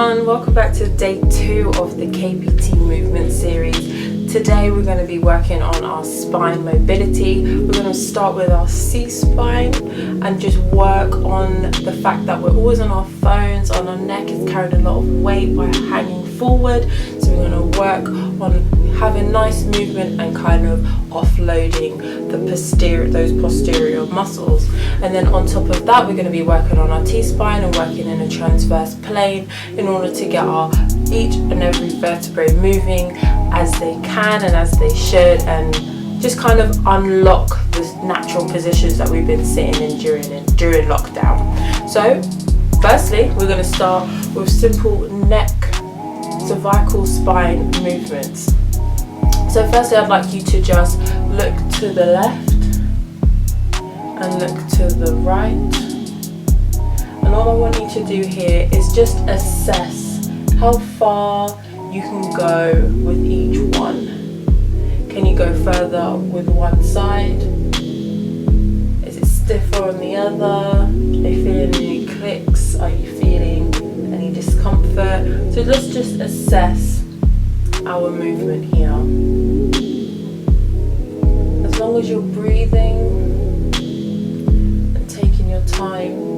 everyone, welcome back to day 2 of the KPT Movement Series. Today we're going to be working on our spine mobility. We're going to start with our C-spine and just work on the fact that we're always on our phones, and our neck is carrying a lot of weight by hanging forward. So we're going to work on having nice movement and kind of offloading those posterior muscles. And then on top of that, we're going to be working on our T-spine and working in a transverse plane in order to get each and every vertebrae moving as they can and as they should, and just kind of unlock the natural positions that we've been sitting in during lockdown. So firstly, we're going to start with simple neck cervical spine movements. So firstly, I'd like you to just look to the left and look to the right. And all I want you to do here is just assess how far you can go with each one. Can you go further with one side? Is it stiffer on the other? Are you feeling any clicks? Are you feeling any discomfort? So let's just assess our movement here. As long as you're breathing and taking your time,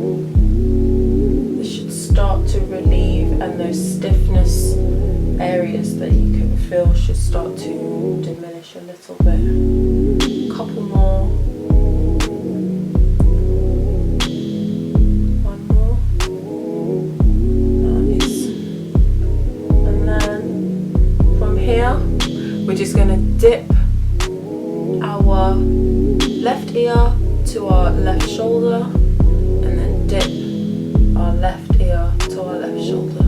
this should start to relieve, and those stiffness areas that you can feel should start to diminish a little bit. A couple more. One more. Nice. And then from here, we're just going to dip our left ear to our left shoulder, and then dip our left ear to our left shoulder,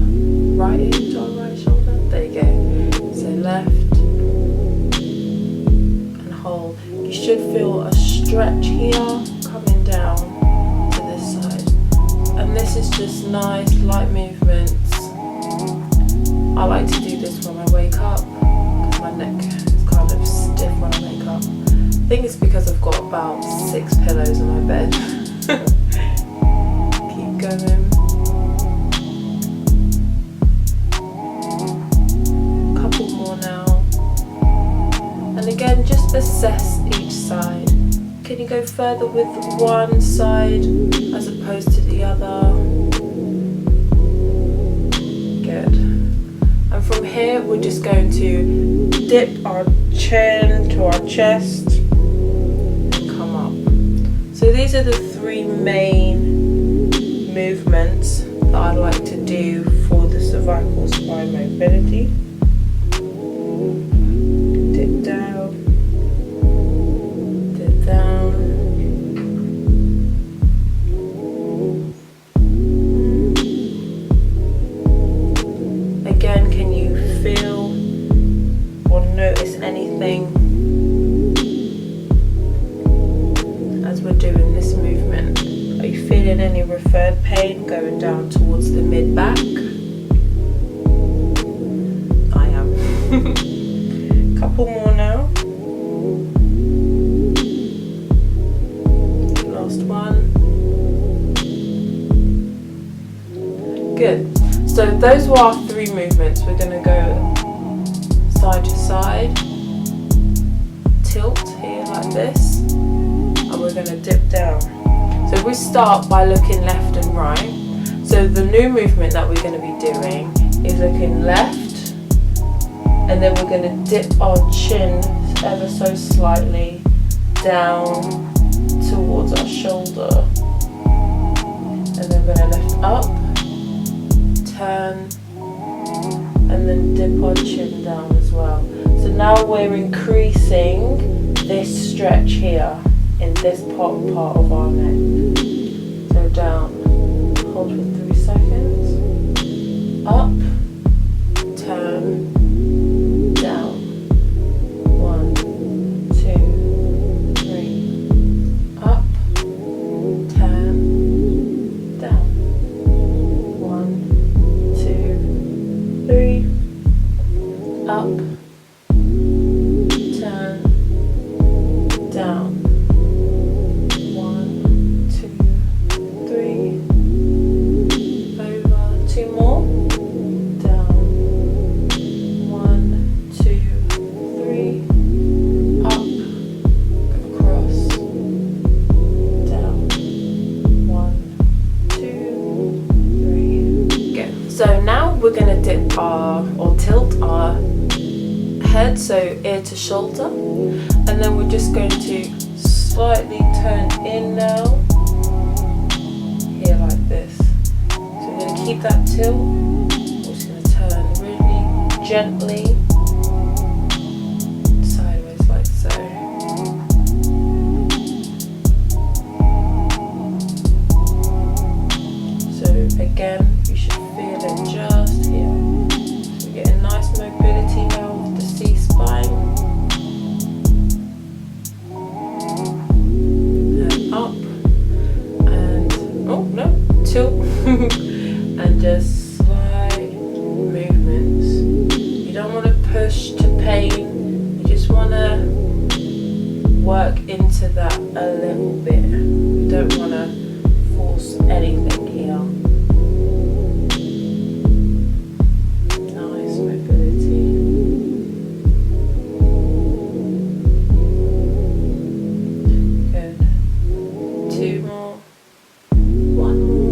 right ear to our right shoulder. There you go. So left and hold. You should feel a stretch here coming down to this side, and this is just nice light movements. I like to do this when I wake up because my neck is kind of stiff when I wake up. I think it's because I've got about 6 pillows in my bed. Keep going. Couple more now. And again, just assess each side. Can you go further with one side as opposed to the other? Good. And from here, we're just going to dip our chin to our chest. So these are the 3 main movements that I like to do for the cervical spine mobility. Dip down, dip down. Again, can you feel or notice anything we're doing this movement? Are you feeling any referred pain going down towards the mid-back? I am. Couple more now. Last one. Good. So those were our 3 movements. We're going to go side to side, tilt here like this, and we're going to dip down. So we start by looking left and right. So the new movement that we're going to be doing is looking left, and then we're going to dip our chin ever so slightly down towards our shoulder, and then we're going to lift up, turn, and then dip our chin down as well. So now we're increasing this stretch here in this part of our neck. So down, hold for 3 seconds, up, turn, down, 1, 2, 3, up, turn, down, 1, 2, 3, up, turn, down, 1, we're going to dip or tilt our head, so ear to shoulder, and then we're just going to slightly turn in now, here like this. So we're going to keep that tilt. We're just going to turn really gently sideways like so. So again, you should feel it just here. So we get a nice mobility now with the C-spine. Up and tilt and just slight movements. You don't want to push to pain, you just want to work into that a little bit. You don't want to force anything here. Nice mobility. Good. 2 more. 1 more.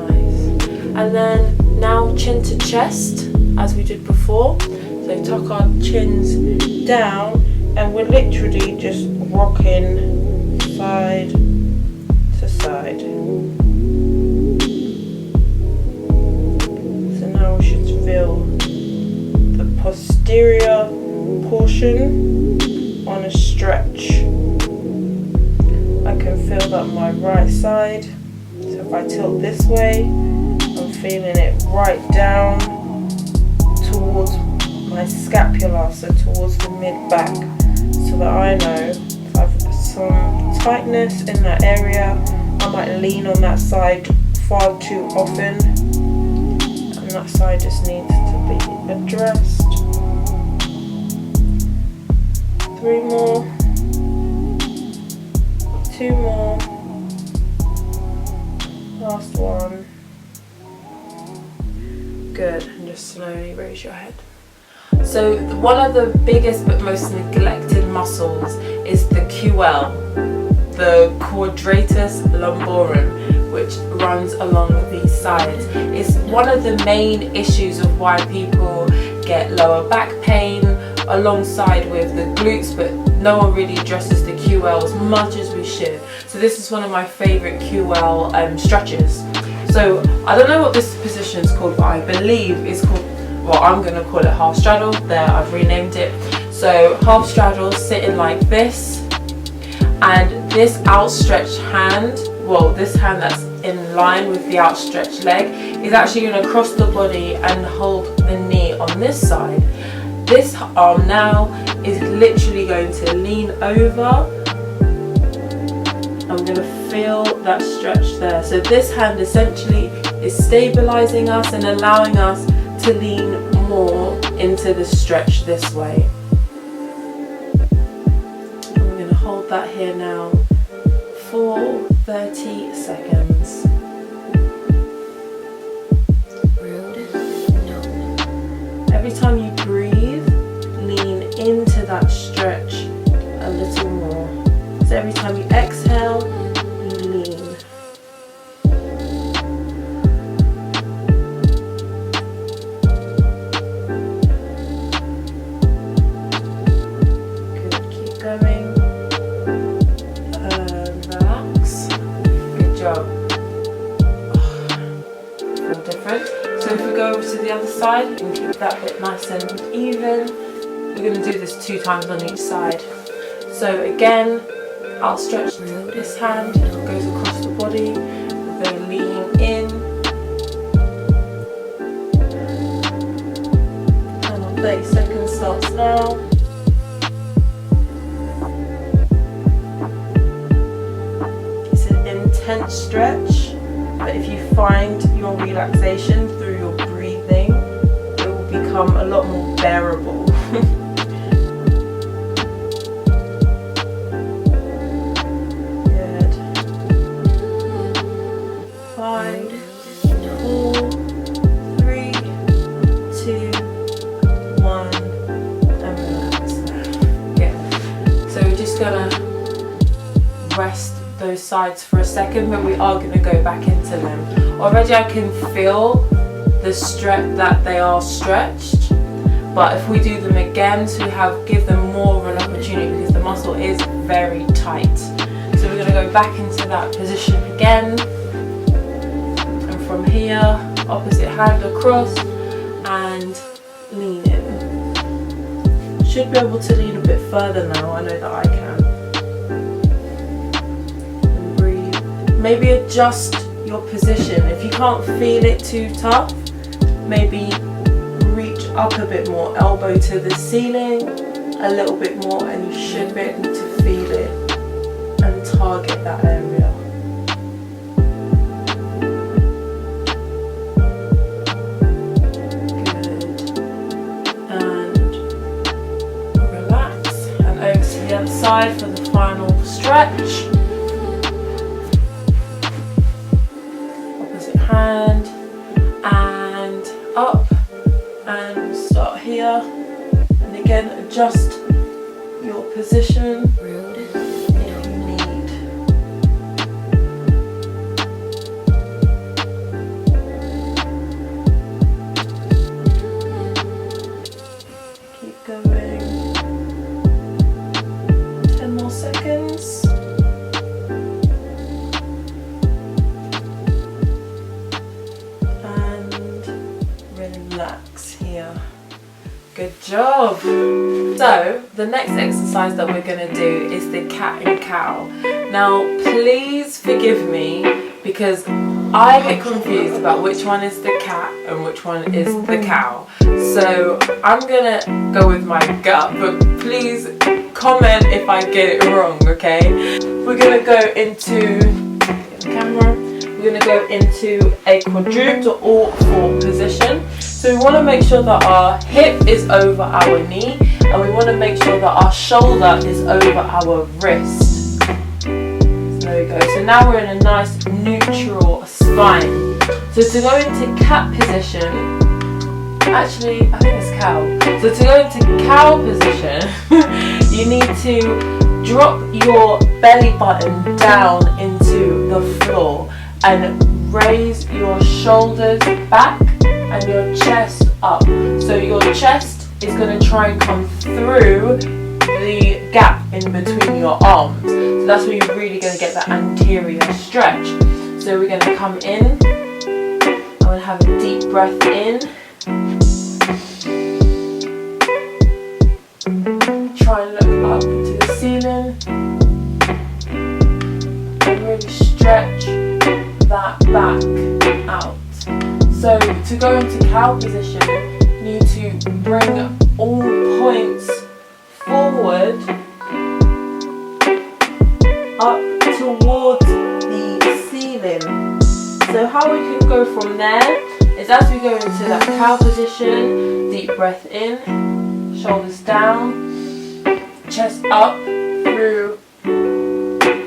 Nice. And then now chin to chest, as we did before. So tuck our chins down, and we're literally just rocking side to side. So now we should feel the posterior portion on a stretch. I can feel that on my right side. So if I tilt this way, I'm feeling it right down towards my scapula, so towards the mid-back, so that I know if I've some tightness in that area, I might lean on that side far too often, and that side just needs to be addressed. 3 more. 2 more. Last one. Good. And just slowly raise your head. So one of the biggest but most neglected muscles is the QL, the quadratus lumborum, which runs along these sides. It's one of the main issues of why people get lower back pain alongside with the glutes, but no one really addresses the QL as much as we should. So this is one of my favorite QL stretches. So I don't know what this position is called, but I believe it's called, well, I'm going to call it half straddle. There, I've renamed it. So half straddle, sitting like this, and this outstretched hand, well, this hand that's in line with the outstretched leg, is actually going to cross the body and hold the knee on this side. This arm now is literally going to lean over. I'm going to feel that stretch there. So this hand essentially is stabilizing us and allowing us to lean more into the stretch this way. I'm going to hold that here now for 30 seconds. Every time you breathe, lean into that stretch a little more. So every time you exhale, you lean. Good, keep going. Relax. Good job. Feel different. So if we go over to the other side and keep that bit nice and even, we're going to do this 2 times on each side. So again, I'll stretch this hand, goes across the body, we're going to lean in, and on 30 seconds starts now. It's an intense stretch, but if you find your relaxation through your breathing, it will become a lot more bearable. Good. 5, 4, 3, 2, 1, and relax. Yeah. So we're just gonna rest those sides for a second, but we are going to go back into them. Already I can feel that they are stretched. But if we do them again, so give them more of an opportunity, because the muscle is very tight. So we're going to go back into that position again, and from here, opposite hand across and lean in. Should be able to lean a bit further now, I know that I can. And breathe. Maybe adjust your position. If you can't feel it too tough, maybe reach up a bit more, elbow to the ceiling a little bit more, and you should be able to feel it and target that area. Good. And relax. And over to the other side for the final stretch. Opposite hand. And up. And we'll start here. And again, adjust your position if you need. Keep going. 10 more seconds. And relax here. Good job. So the next exercise that we're going to do is the cat and cow. Now please forgive me, because I get confused about which one is the cat and which one is the cow. So I'm going to go with my gut, but please comment if I get it wrong, okay? We're going to go into the camera. We're going to go into a quadruped or all-four position. So we want to make sure that our hip is over our knee, and we want to make sure that our shoulder is over our wrist. So there we go. So now we're in a nice neutral spine. So to go into cat position, actually I think it's cow. So to go into cow position, you need to drop your belly button down into the floor and raise your shoulders back and your chest up. So your chest is going to try and come through the gap in between your arms. So that's where you're really going to get that anterior stretch. So we're going to come in. I'm going to have a deep breath in. Try and look up to the ceiling. And really stretch that back out. So to go into cow position, you need to bring all points forward up towards the ceiling. So how we can go from there is, as we go into that cow position, deep breath in, shoulders down, chest up through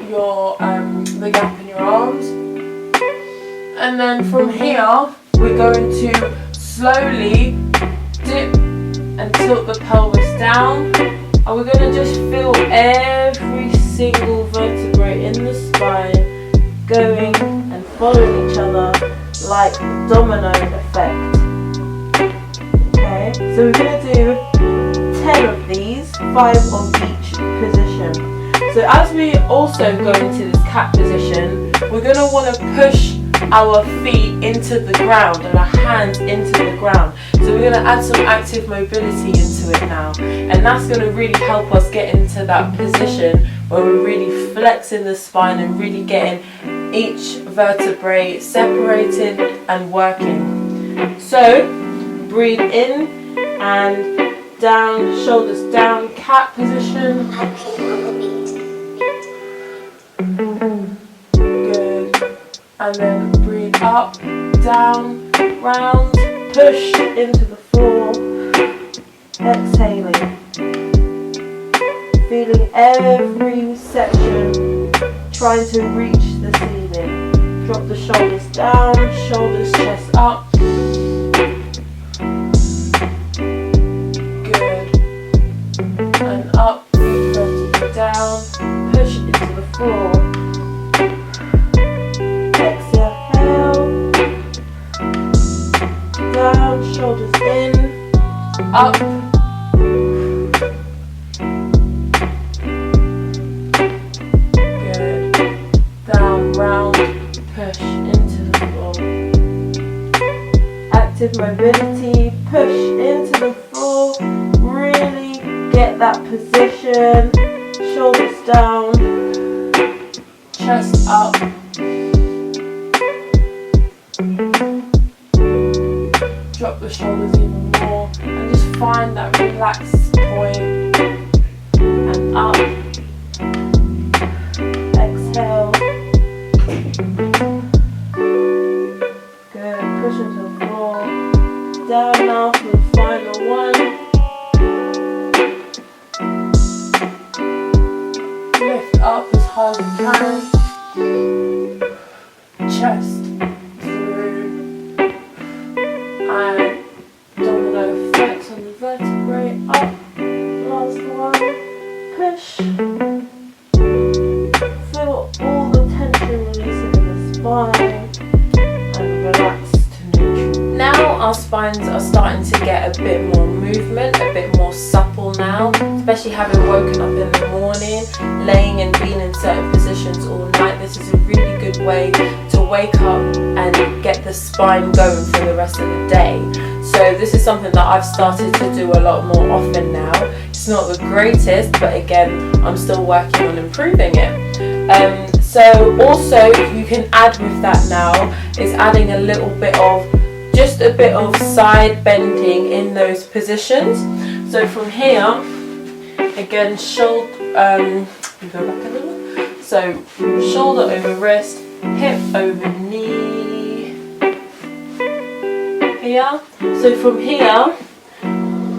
your the gap in your arms. And then from here, we're going to slowly dip and tilt the pelvis down. And we're going to just feel every single vertebrae in the spine going and following each other like domino effect. Okay, so we're going to do 10 of these, 5 of each position. So as we also go into this cat position, we're going to want to push our feet into the ground and our hands into the ground. So we're going to add some active mobility into it now, and that's going to really help us get into that position where we're really flexing the spine and really getting each vertebrae separated and working. So breathe in and down, shoulders down, cat position. Good. And then breathe up, down, round, push into the floor, exhaling. Feeling every section, trying to reach the ceiling. Drop the shoulders down, shoulders, chest up. Good. And up, vertical down, push into the floor. up, good, down, round, push into the floor. Active mobility, push into the floor, really get that position, shoulders down, chest up. Drop the shoulders even more and just find that relaxed point and up. Exhale. Good. Push into the floor. Down now for the final one. Lift up as high as you can. Chest. And domino effects on the vertebrae, up, last one, push, feel all the tension releasing in the spine, and relax to neutral. Now our spines are starting to get a bit more movement, a bit more supple now, especially having woken up in the morning, laying and being in certain positions all night. This is a really good way to wake up and get the spine going for the rest of the day. So this is something that I've started to do a lot more often now. It's not the greatest, but again, I'm still working on improving it. So also you can add with that now is adding a little bit of, just a bit of side bending in those positions. So from here, again, shoulder, go back a little. So shoulder over wrist, hip over knee, here. So from here,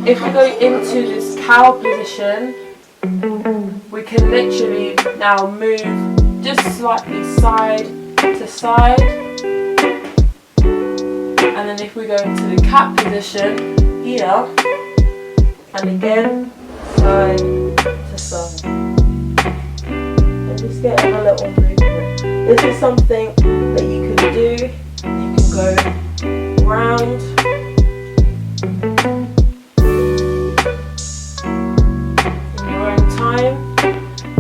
if we go into this cow position, we can literally now move just slightly side to side. And then if we go into the cat position, here, and again, side to side. And just getting a little movement. This is something that you can do. You can go round, in your own time,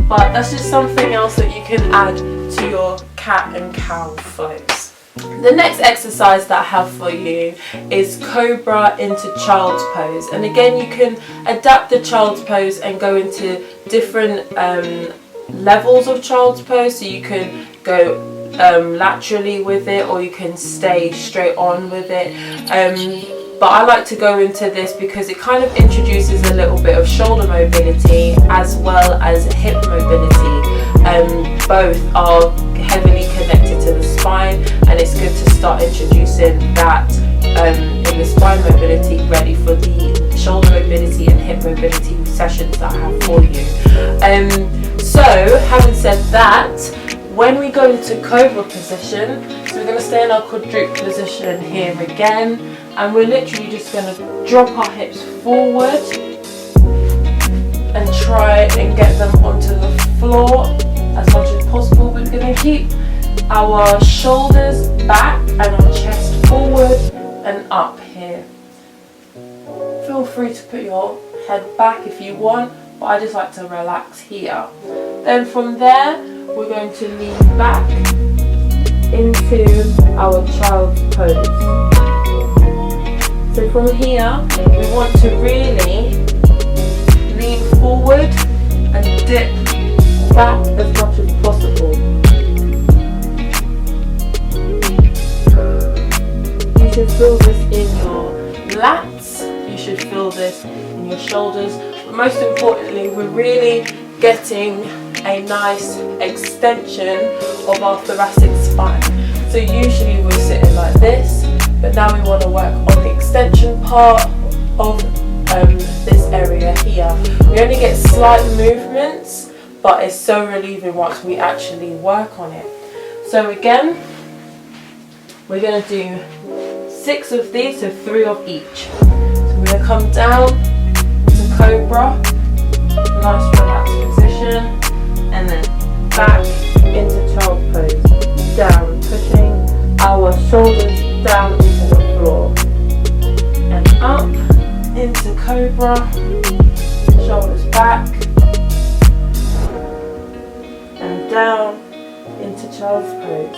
but that's just something else that you can add to your cat and cow flows. The next exercise that I have for you is Cobra into Child's Pose, and again you can adapt the Child's Pose and go into different levels of Child's Pose, so you can go laterally with it, or you can stay straight on with it, but I like to go into this because it kind of introduces a little bit of shoulder mobility as well as hip mobility. Both are heavily connected to the spine, and it's good to start introducing that in the spine mobility, ready for the shoulder mobility and hip mobility sessions that I have for you. So having said that, when we go into Cobra position, so we're going to stay in our quadruped position here again, and we're literally just going to drop our hips forward and try and get them onto the floor as much as possible. We're going to keep our shoulders back and our chest forward and up here. Feel free to put your head back if you want, but I just like to relax here. Then from there, we're going to lean back into our child's pose. So from here, we want to really lean forward and dip back as much as possible. You should feel this in your lats, you should feel this in your shoulders, but most importantly, we're really getting a nice extension of our thoracic spine. So usually we're sitting like this, but now we want to work on the extension part of this area here. We only get slight movements, but it's so relieving once we actually work on it. So again, we're going to do 6 of these, so 3 of each. So we're going to come down to Cobra, nice relaxed position, and then back into Child Pose, down, pushing our shoulders down into the floor, and up into Cobra. over, shoulders back, and down into child's pose.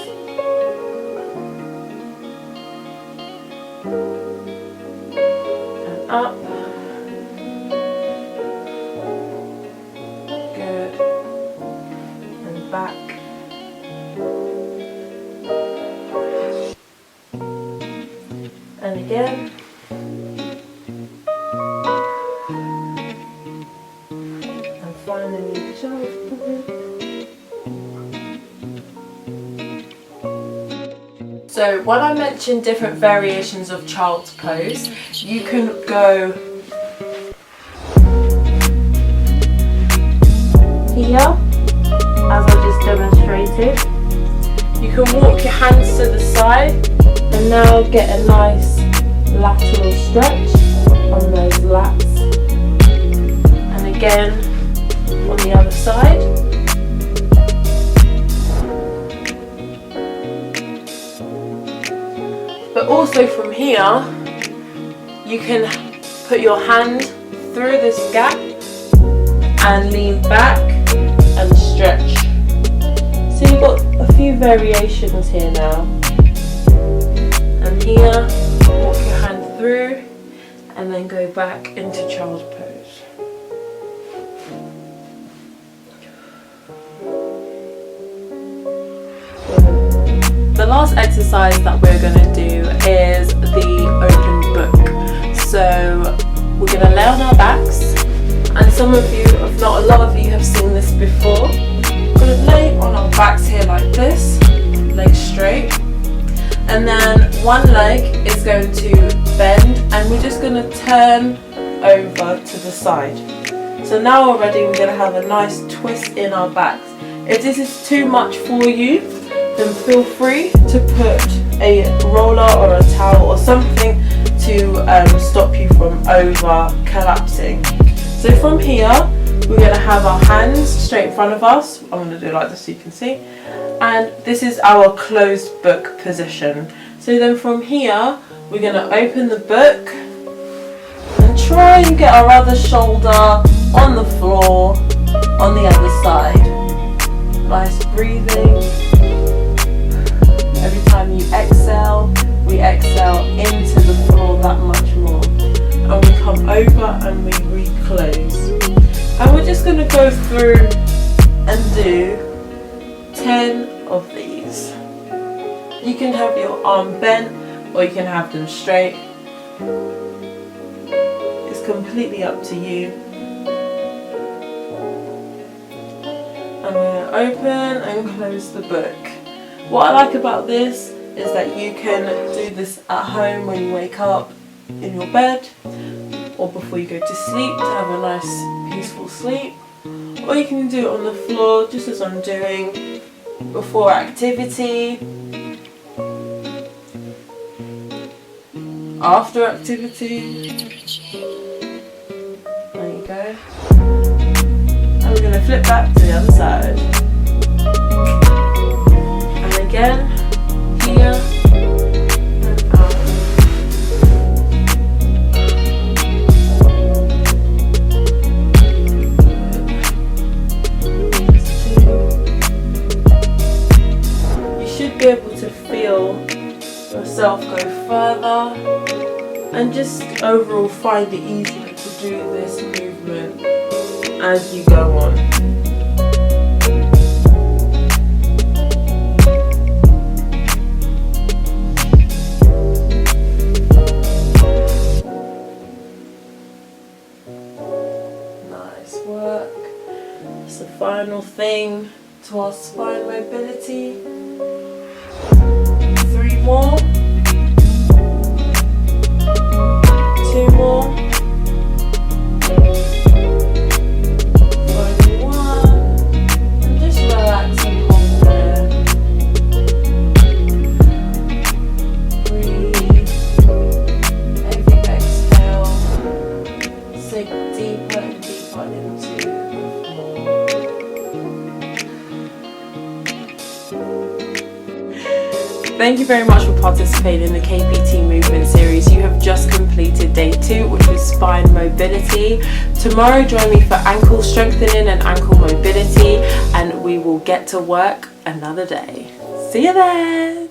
And up. Good. And back. And again. And finally, child's pose. So when I mentioned different variations of child's pose, you can go here, as I just demonstrated. You can walk your hands to the side and now get a nice lateral stretch on those lats. And again on the other side. But also from here, you can put your hand through this gap and lean back and stretch. So you've got a few variations here now. And here, walk your hand through and then go back into child's pose. The last exercise that we're going to do is the open book. So we're going to lay on our backs, and some of you, if not a lot of you, have seen this before. We're going to lay on our backs here like this, legs straight, and then one leg is going to bend and we're just going to turn over to the side. So now already we're going to have a nice twist in our backs. If this is too much for you, then feel free to put a roller or a towel or something to stop you from over collapsing. So from here, we're going to have our hands straight in front of us. I'm going to do it like this so you can see. And this is our closed book position. So then from here, we're going to open the book and try and get our other shoulder on the floor on the other side. Nice breathing. Every time you exhale, we exhale into the floor that much more. And we come over and we reclose. And we're just going to go through and do 10 of these. You can have your arm bent or you can have them straight. It's completely up to you. And we're going to open and close the book. What I like about this is that you can do this at home when you wake up in your bed or before you go to sleep to have a nice peaceful sleep, or you can do it on the floor just as I'm doing before activity, after activity. There you go. And we're going to flip back to the other side. Again, here and out. You should be able to feel yourself go further and just overall find it easier to do this movement as you go on. Work. It's the final thing to our spine mobility. 3 more. 2 more. Final 1. And just relax and hold there. Breathe. Every exhale, sink deeper and deeper into the floor. Thank you very much for participating in the KPT Movement Series. You have just completed day 2, which was spine mobility. Tomorrow join me for ankle strengthening and ankle mobility, and we will get to work another day. See you then.